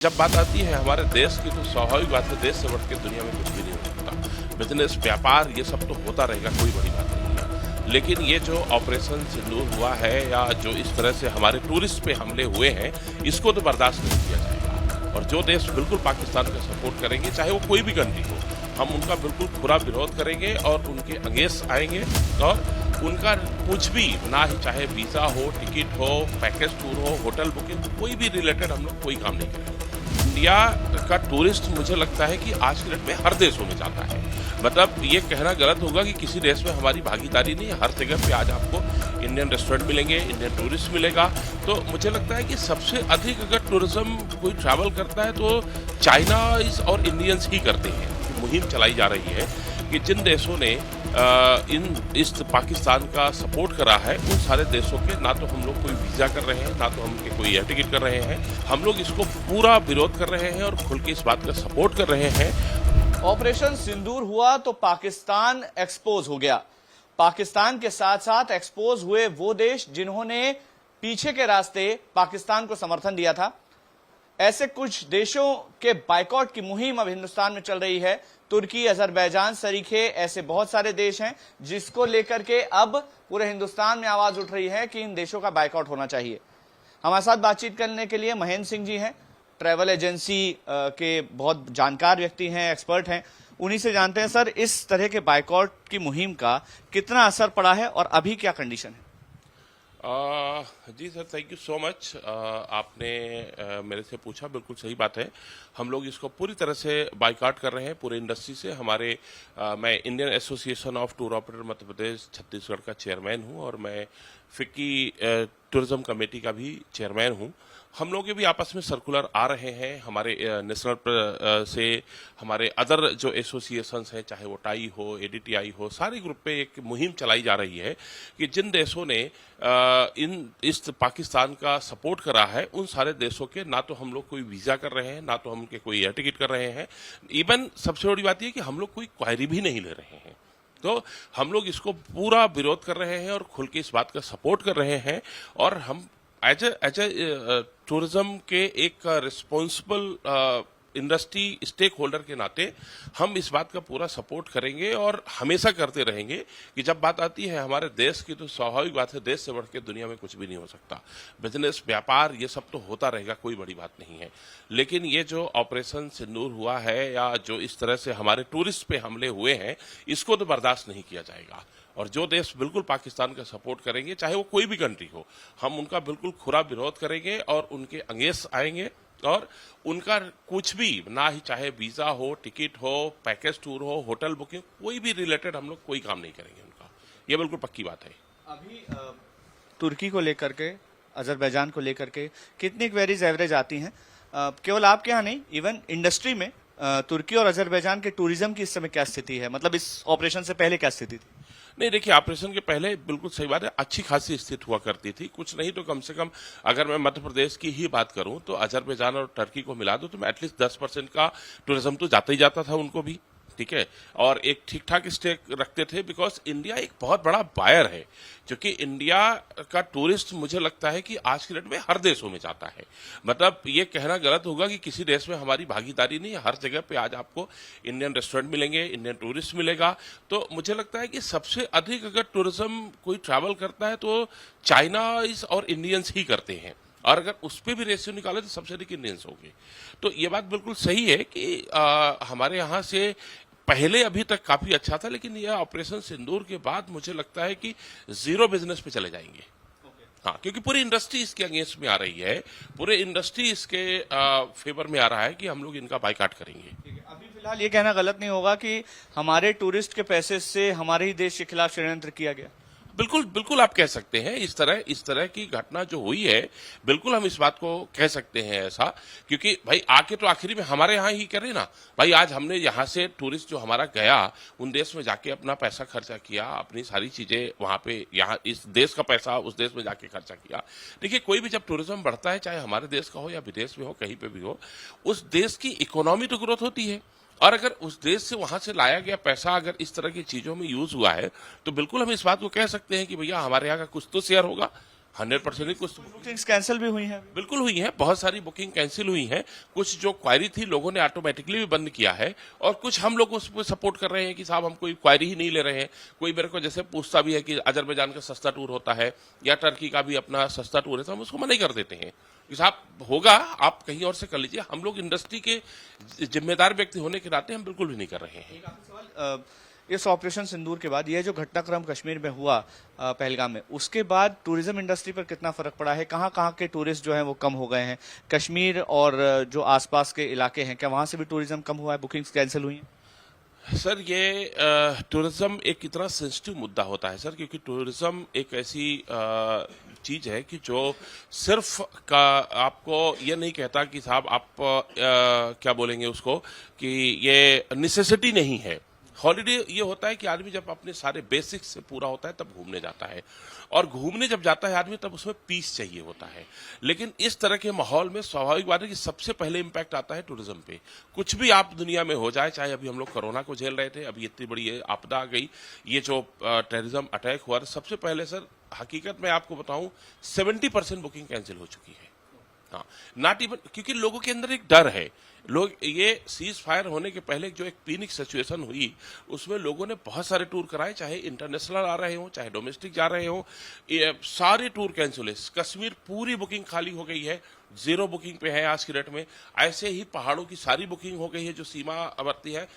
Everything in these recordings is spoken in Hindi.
जब बात आती है हमारे देश की तो स्वाभाविक बात है, देश से बढ़ के दुनिया में कुछ भी नहीं हो सकता। बिजनेस, व्यापार, ये सब तो होता रहेगा, कोई बड़ी बात नहीं है। लेकिन ये जो ऑपरेशन सिंदूर हुआ है या जो इस तरह से हमारे टूरिस्ट पे हमले हुए हैं, इसको तो बर्दाश्त नहीं किया जाएगा। और जो देश बिल्कुल पाकिस्तान का सपोर्ट करेंगे, चाहे वो कोई भी कंट्री हो, हम उनका बिल्कुल पूरा विरोध करेंगे और उनके अगेंस्ट आएंगे। और उनका कुछ भी ना ही, चाहे वीजा हो, टिकट हो, पैकेज टूर हो, होटल बुकिंग, कोई भी रिलेटेड हम लोग कोई काम नहीं करेंगे। इंडिया का टूरिस्ट मुझे लगता है कि आज के डेट में हर देशों में जाता है। मतलब ये कहना गलत होगा कि किसी देश में हमारी भागीदारी नहीं है। हर जगह पे आज आपको इंडियन रेस्टोरेंट मिलेंगे, इंडियन टूरिस्ट मिलेगा। तो मुझे लगता है कि सबसे अधिक अगर टूरिज्म कोई ट्रैवल करता है तो चाइनाइज और इंडियंस ही करते हैं। मुहिम चलाई जा रही है कि जिन देशों ने इस पाकिस्तान का सपोर्ट करा है, उन सारे देशों के ना तो हम लोग कोई वीजा कर रहे हैं, ना तो हम कोई एयर टिकट कर रहे हैं। हम लोग इसको पूरा विरोध कर रहे हैं और खुल के इस बात का सपोर्ट कर रहे हैं। ऑपरेशन सिंदूर हुआ तो पाकिस्तान एक्सपोज हो गया। पाकिस्तान के साथ साथ एक्सपोज हुए वो देश जिन्होंने पीछे के रास्ते पाकिस्तान को समर्थन दिया था। ऐसे कुछ देशों के बाइकआउट की मुहिम अब हिंदुस्तान में चल रही है। तुर्की, अजरबैजान सरीखे ऐसे बहुत सारे देश हैं जिसको लेकर के अब पूरे हिंदुस्तान में आवाज उठ रही है कि इन देशों का बाइकआउट होना चाहिए। हमारे साथ बातचीत करने के लिए महेंद्र सिंह जी हैं, ट्रैवल एजेंसी के बहुत जानकार व्यक्ति हैं, एक्सपर्ट हैं। उन्हीं से जानते हैं सर, इस तरह के बाइकआउट की मुहिम का कितना असर पड़ा है और अभी क्या कंडीशन है? जी sir, thank you so much. आपने मेरे से पूछा, बिल्कुल सही बात है। हम लोग इसको पूरी तरह से बाइकआउट कर रहे हैं पूरे इंडस्ट्री से। मैं Indian association of tour operator Madhya Pradesh Chhattisgarh का चेयरमैन हूं और मैं फिक्की टूरिज्म कमेटी का भी चेयरमैन हूं। हम लोग के भी आपस में सर्कुलर आ रहे हैं, हमारे नेशनल से हमारे अदर जो एसोसिएशंस हैं, चाहे वो टाई हो, एडीटीआई हो, सारे ग्रुप पे एक मुहिम चलाई जा रही है कि जिन देशों ने इस पाकिस्तान का सपोर्ट करा है, उन सारे देशों के ना तो हम लोग कोई वीजा कर रहे हैं, ना तो हम उनके कोई एयर टिकट कर रहे हैं। इवन सबसे बड़ी बात यह कि हम लोग कोई क्वायरी भी नहीं ले रहे हैं। तो हम लोग इसको पूरा विरोध कर रहे हैं और खुल के इस बात का सपोर्ट कर रहे हैं। और हम एज ए टूरिज्म के एक रिस्पॉन्सिबल इंडस्ट्री स्टेक होल्डर के नाते हम इस बात का पूरा सपोर्ट करेंगे और हमेशा करते रहेंगे कि जब बात आती है हमारे देश की तो स्वाभाविक बात है, देश से बढ़ के दुनिया में कुछ भी नहीं हो सकता। बिजनेस, व्यापार, ये सब तो होता रहेगा, कोई बड़ी बात नहीं है। लेकिन ये जो ऑपरेशन सिंदूर हुआ है या जो इस तरह से हमारे टूरिस्ट पे हमले हुए हैं, इसको तो बर्दाश्त नहीं किया जाएगा। और जो देश बिल्कुल पाकिस्तान का सपोर्ट करेंगे, चाहे वो कोई भी कंट्री हो, हम उनका बिल्कुल खुला विरोध करेंगे और उनके अगेंस्ट आएंगे। और उनका कुछ भी ना ही, चाहे वीजा हो, टिकट हो, पैकेज टूर हो, होटल बुकिंग, कोई भी रिलेटेड हम लोग कोई काम नहीं करेंगे उनका। ये बिल्कुल पक्की बात है। अभी तुर्की को लेकर के, अजरबैजान को लेकर के कितनी क्वेरीज एवरेज आती हैं? केवल आपके यहाँ नहीं, इवन इंडस्ट्री में तुर्की और अजरबैजान के टूरिज्म की इस समय क्या स्थिति है? मतलब इस ऑपरेशन से पहले क्या स्थिति थी? नहीं, देखिए, ऑपरेशन के पहले बिल्कुल सही बात है, अच्छी खासी स्थिति हुआ करती थी। कुछ नहीं तो कम से कम अगर मैं मध्य प्रदेश की ही बात करूं तो अजरबैजान और टर्की को मिला दो तो एटलीस्ट 10% का टूरिज्म तो जाता ही जाता था उनको भी, ठीक है। और एक ठीक ठाक स्टेक रखते थे, बिकॉज इंडिया एक बहुत बड़ा बायर है। क्योंकि इंडिया का टूरिस्ट मुझे लगता है कि आज के डेट में हर देशों में जाता है। मतलब ये कहना गलत होगा कि किसी देश में हमारी भागीदारी नहीं है। हर जगह पे आज आपको इंडियन रेस्टोरेंट मिलेंगे, इंडियन टूरिस्ट मिलेगा। तो मुझे लगता है कि सबसे अधिक अगर टूरिज्म कोई ट्रैवल करता है तो चाइनाइज और इंडियंस ही करते हैं। और अगर उस पर भी रेशियो निकाले तो सबसे अधिक इंडियंस होंगे। तो ये बात बिल्कुल सही है कि हमारे यहाँ से पहले अभी तक काफी अच्छा था, लेकिन यह ऑपरेशन सिंदूर के बाद मुझे लगता है कि जीरो बिजनेस पे चले जाएंगे। हाँ, क्योंकि पूरी इंडस्ट्री इसके अगेंस्ट में आ रही है, पूरे इंडस्ट्री इसके फेवर में आ रहा है कि हम लोग इनका बाइकआउट करेंगे। अभी फिलहाल ये कहना गलत नहीं होगा कि हमारे टूरिस्ट के पैसे से हमारे ही देश के खिलाफ षड्यंत्र किया गया? बिल्कुल बिल्कुल आप कह सकते हैं। इस तरह की घटना जो हुई है, बिल्कुल हम इस बात को कह सकते हैं ऐसा। क्योंकि भाई आके तो आखिरी में हमारे यहाँ ही करे ना भाई। आज हमने यहाँ से टूरिस्ट जो हमारा गया, उन देश में जाके अपना पैसा खर्चा किया, अपनी सारी चीजें वहां पे, यहाँ इस देश का पैसा उस देश में जाके खर्चा किया। देखिए, कोई भी जब टूरिज्म बढ़ता है, चाहे हमारे देश का हो या विदेश में हो, कहीं पे भी हो, उस देश की इकोनॉमी तो ग्रोथ होती है। और अगर उस देश से वहां से लाया गया पैसा अगर इस तरह की चीजों में यूज हुआ है तो बिल्कुल हम इस बात को कह सकते हैं कि भैया हमारे यहाँ का कुछ तो शेयर होगा। 100% ही कुछ बुकिंग्स कैंसिल भी हुई हैं। बिल्कुल हुई है, बहुत सारी बुकिंग कैंसिल हुई है। कुछ जो क्वायरी थी लोगों ने ऑटोमेटिकली भी बंद किया है, और कुछ हम लोग उसको सपोर्ट कर रहे हैं कि साहब हम कोई क्वायरी ही नहीं ले रहे हैं। कोई मेरे को जैसे पूछता भी है कि अजरबैजान का सस्ता टूर होता है या टर्की का भी अपना सस्ता टूर है, तो हम उसको मना ही कर देते हैं कि साहब होगा, आप कहीं और से कर लीजिए। हम लोग इंडस्ट्री के जिम्मेदार व्यक्ति होने के नाते हम बिल्कुल भी नहीं कर रहे हैं। एक आखिरी सवाल, इस ऑपरेशन सिंदूर के बाद ये जो घटनाक्रम कश्मीर में हुआ पहलगाम में, उसके बाद टूरिज्म इंडस्ट्री पर कितना फर्क पड़ा है? कहाँ कहाँ के टूरिस्ट जो हैं वो कम हो गए हैं? कश्मीर और जो आसपास के इलाके हैं, क्या वहां से भी टूरिज्म कम हुआ है? बुकिंग्स कैंसिल हुई हैं? सर ये टूरिज्म एक इतना सेंसिटिव मुद्दा होता है सर, क्योंकि टूरिज्म एक ऐसी चीज है कि जो सिर्फ का आपको ये नहीं कहता कि साहब आप क्या बोलेंगे उसको, कि ये नेसेसिटी नहीं है। हॉलीडे ये होता है कि आदमी जब अपने सारे बेसिक्स से पूरा होता है तब घूमने जाता है, और घूमने जब जाता है आदमी तब उसमें पीस चाहिए होता है। लेकिन इस तरह के माहौल में स्वाभाविक बात है कि सबसे पहले इंपैक्ट आता है टूरिज्म पे। कुछ भी आप दुनिया में हो जाए, चाहे अभी हम लोग कोरोना को झेल रहे थे, अभी इतनी बड़ी ये आपदा आ गई, ये जो टेररिज्म अटैक हुआ, सबसे पहले सर हकीकत में आपको बताऊं 70% बुकिंग कैंसिल हो चुकी है। हाँ, नॉट इवन, क्योंकि लोगों के अंदर एक डर है। लोग ये सीज फायर होने के पहले जो एक पैनिक सिचुएशन हुई, उसमें लोगों ने बहुत सारे टूर कराए, चाहे इंटरनेशनल आ रहे हो चाहे डोमेस्टिक जा रहे हो, सारे टूर कैंसिल है। कश्मीर पूरी बुकिंग खाली हो गई है, 0 बुकिंग पे है आज की डेट में। ऐसे ही पहाड़ों की सारी बुकिंग हो गई है जो सीमावर्ती है।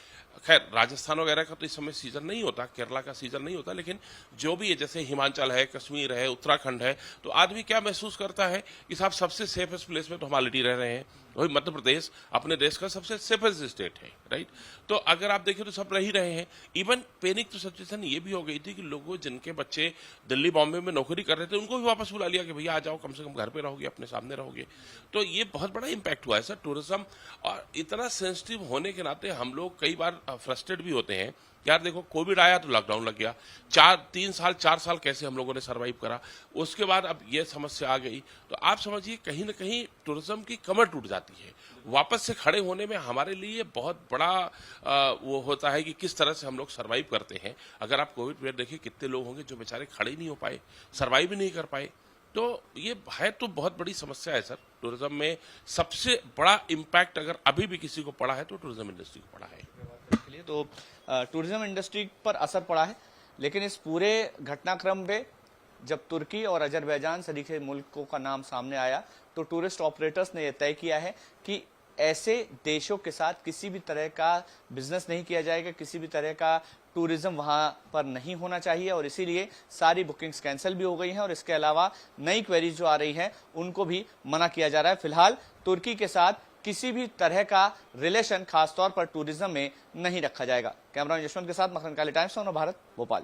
खैर राजस्थान वगैरह का तो इस समय सीजन नहीं होता, केरला का सीजन नहीं होता, लेकिन जो भी है जैसे हिमाचल है, कश्मीर है, उत्तराखंड है, तो आदमी क्या महसूस करता है कि साहब सबसे सेफेस्ट प्लेस में तो हम ऑलरेडी रह रहे हैं। वही मध्य प्रदेश अपने देश का सबसे सेफेस्ट स्टेट है, राइट। तो अगर आप देखें तो सब रह ही रहे हैं। इवन पैनिक तो सिचुएशन ये भी हो गई थी कि लोगों जिनके बच्चे दिल्ली बॉम्बे में नौकरी कर रहे थे उनको भी वापस बुला लिया कि भैया आ जाओ, कम से कम घर पे रहोगे, अपने सामने रहोगे। तो ये बहुत बड़ा इंपैक्ट हुआ है सर टूरिज्म। और इतना सेंसिटिव होने के नाते हम लोग कई बार फ्रस्ट्रेट भी होते हैं। यार देखो, कोविड आया तो लॉकडाउन लग गया, 4 साल कैसे हम लोगों ने सरवाइव करा। उसके बाद अब ये समस्या आ गई, तो आप समझिए कहीं ना कहीं टूरिज्म की कमर टूट जाती है। वापस से खड़े होने में हमारे लिए बहुत बड़ा वो होता है कि किस तरह से हम लोग सरवाइव करते हैं। अगर आप कोविड पीरियड देखिए, कितने लोग होंगे जो बेचारे खड़े ही नहीं हो पाए, सरवाइव भी नहीं कर पाए। तो ये है तो बहुत बड़ी समस्या है सर। टूरिज्म में सबसे बड़ा इम्पैक्ट अगर अभी भी किसी को पड़ा है तो टूरिज्म इंडस्ट्री को पड़ा है। तो टूरिज्म इंडस्ट्री पर असर पड़ा है, लेकिन इस पूरे घटनाक्रम पे जब तुर्की और अजरबैजान सरीखे मुल्कों का नाम सामने आया, तो टूरिस्ट ऑपरेटर्स ने यह तय किया है कि ऐसे देशों के साथ किसी भी तरह का बिजनेस नहीं किया जाएगा, किसी भी तरह का टूरिज्म वहां पर नहीं होना चाहिए, और इसीलिए सारी बुकिंग्स कैंसिल भी हो गई हैं। और इसके अलावा नई क्वेरीज जो आ रही हैं उनको भी मना किया जा रहा है। फिलहाल तुर्की के साथ किसी भी तरह का रिलेशन खासतौर पर टूरिज्म में नहीं रखा जाएगा। कैमरा यशवंत के साथ मखरन काली, टाइम्स ऑफ भारत, भोपाल।